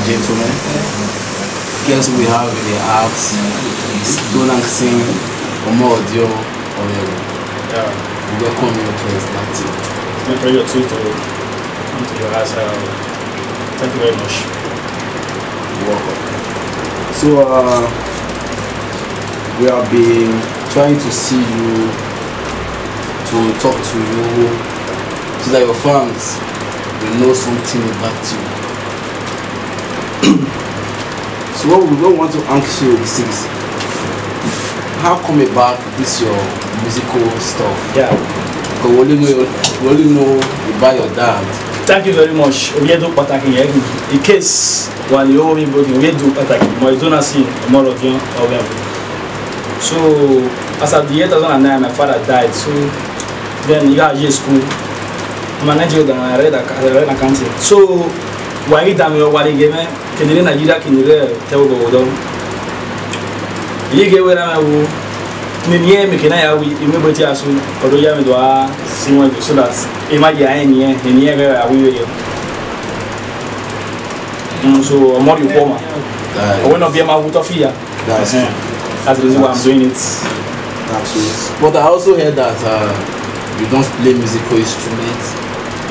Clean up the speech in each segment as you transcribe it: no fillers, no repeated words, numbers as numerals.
gentlemen. Guess we have in the house Don't Sing Omodio Oyego. Yeah. Welcome you to his party. It's my pleasure too to come to your house. Thank you very much. You're welcome. So we have been trying to see you, to talk to you, so that your fans will know something about you. So what we don't want to ask you is how come about this your musical stuff? Yeah. Because we only know about your dad. Thank you very much. We do pataki in case while you owe me broken, we do pataki. My donor see more of you. So as at the year 2009, my father died. So then you are at school. Manager than I read accounting. So why did you what game? Can you Nigeria can you tell go? You get where I will. Niye mekena ya wi imeboti aso odo ya me do a sinwa so that imagine anye niye ga awi we so omori koma when no be ma wuto fia that's the reason why I'm doing it. That's it. But I also heard that you don't play musical instruments.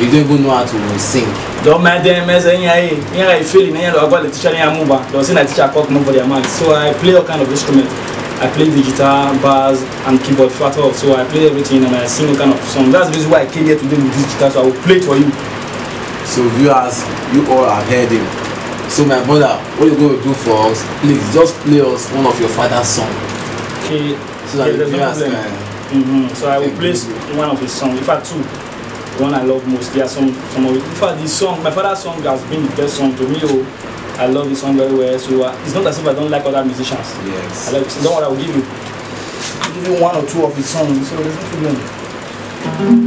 You don't even know how to sing. Don't matter me say I feeling I got the teacher in Amuba. Don't say that teacher called me for their man. So I play all kind of instruments. I play the guitar, bass, and keyboard flat off. So I play everything and I sing all kind of song. That's the reason why I came here today with this guitar. So I will play it for you. So viewers, you all have heard him. So my brother, what you going to do for us? Please just play us one of your father's songs. Okay. So that the viewers can. So I will play one of his songs. In fact, two. The one I love most. There are some of it. In fact, this song, my father's song has been the best song to me. I love this song very well. So it's not as if I don't like other musicians. Yes. I like it. So don't worry, I will give you. I'll give you one or two of his songs. So there's no problem.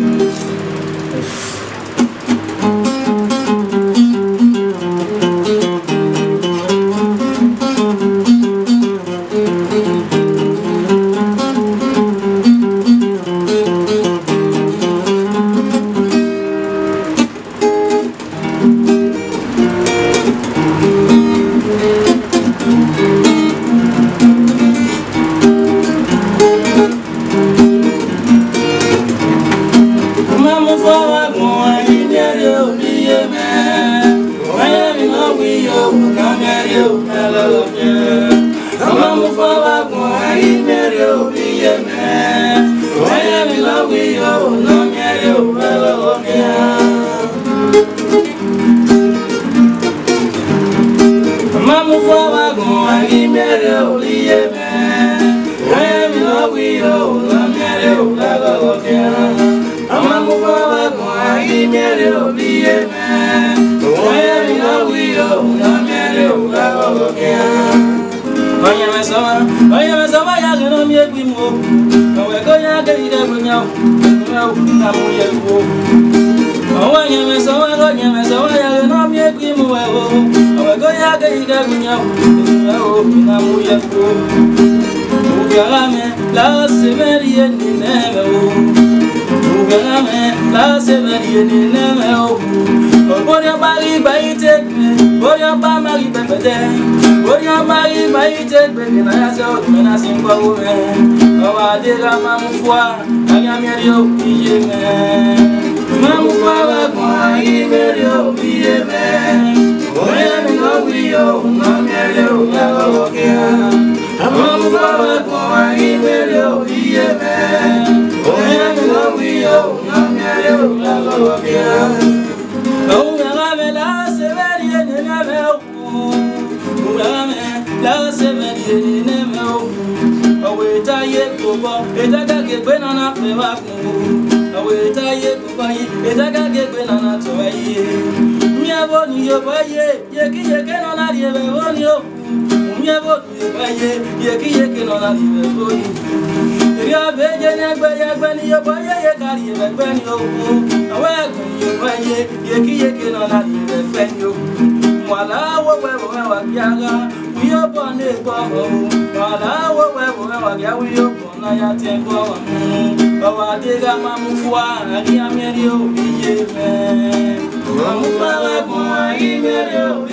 Vamos falar com a Imerio,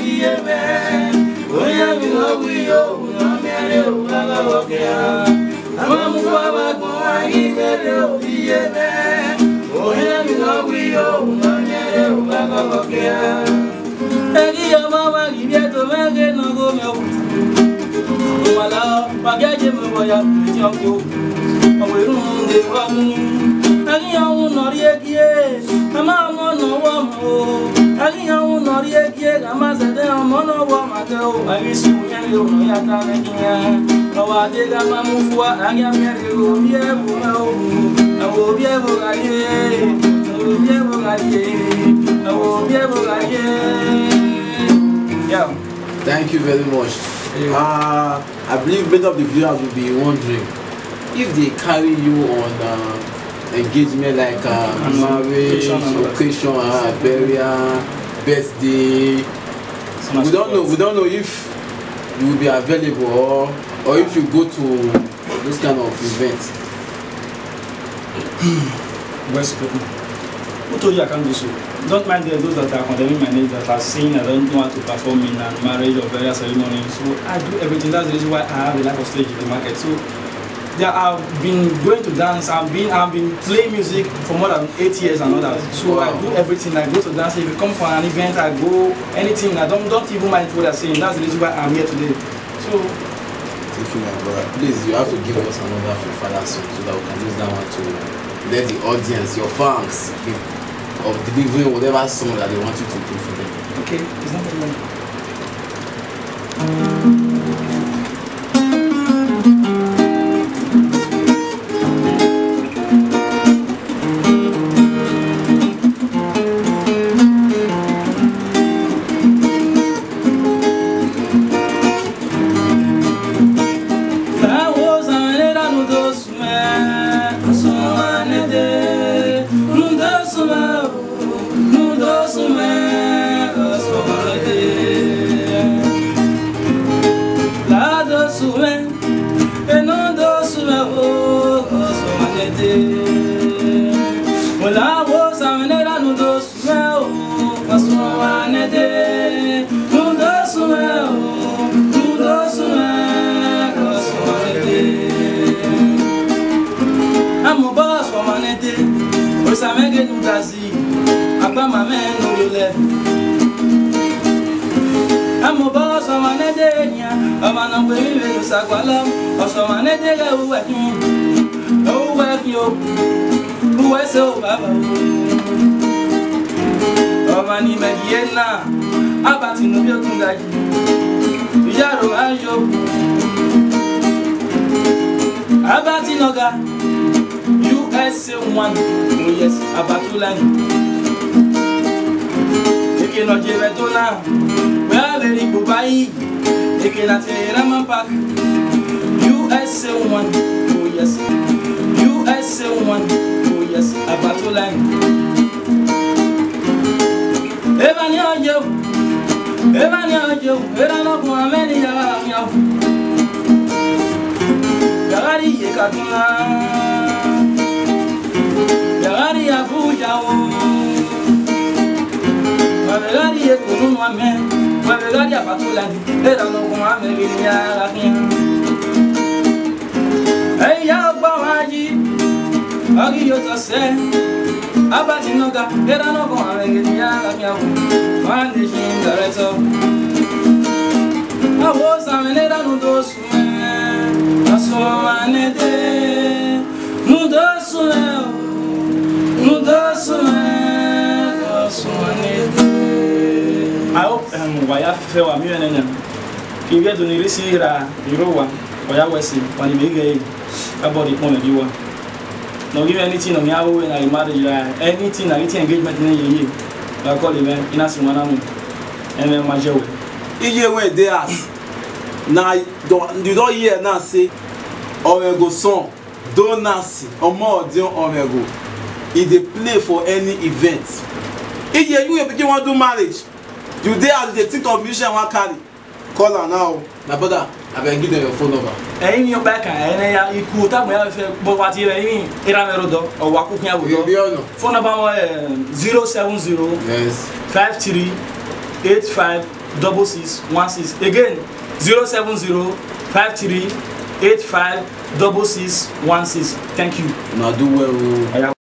yo, no mere o baba wokea. Amamu baba kwa ibere o biebe. Oya mi no wiyo, no mere o baba wokea. Egi ya mama gibieto mege no go me o. Wala pagaje me boya pitioko. Awerunde wamu. Egi ya unori egie, amamu no wamo. Agi ya unori egie, amazede amono wamateo. Agi sunyani yo no yata mekinya. Awadega mamufua, agi amyari go biebo meo. Awo biebo gaye, awo biebo gaye, awo biebo gaye. Yeah. Thank you very much. I believe many of the viewers will be wondering if they carry you on engagement like marriage, occasion, burial, birthday. We don't know if you will be available or if you go to those kind of events. West people. Who told you I can't do so? Don't mind those that are condemning my name, that are saying I don't know how to perform in a marriage or burial ceremony. So I do everything. That's the reason why I have a lack of stage in the market. So there I've been going to dance. I've been playing music for more than 8 years and all that. So wow. I do everything. I go to dance. If you come for an event, I go anything. I don't even mind what they're saying. That's the reason why I'm here today. So thank you, my brother. Please, you have to give us another Father song so that we can use that one to let the audience, your fans, of delivering whatever song that they want you to play for them. Okay, it's not a problem. USA1, oh yes, Abatulan. You cannot give it to now. We are very Bubai. You cannot say Raman Park. USA1, oh yes. USA1, oh yes, Abatulan. Evanyo, Erano Kuameni Yaramio. Yagari Yekatuna. Yagari Abuja, Wabegari Ekunumame, Wabegari Apatulan, Erano Kumame, Yaramia. Hey, Yabawaji, Agiyota say, Abatinoga, Erano Kumame, Yaramia, one nation director. I was a minute on those men, I saw an day, no does well. I hope why feel a million. You get to receive a Euro or I was saying when you make about it moment you want. No give anything on your when I marry anything engagement in a year. I call him in us one and then my joy. If you went there, now you don't hear now say or go song, don't see or more than or go. If they play for any event, if you want to do marriage, you there as the think of mission one carry. Call her now. My brother, I will give them your phone number. In your back, and you could have what you mean, Iramerodo or Wakukia with phone number 070 yes 53 85 66 16. Again 07053856616. Thank you. Now do well.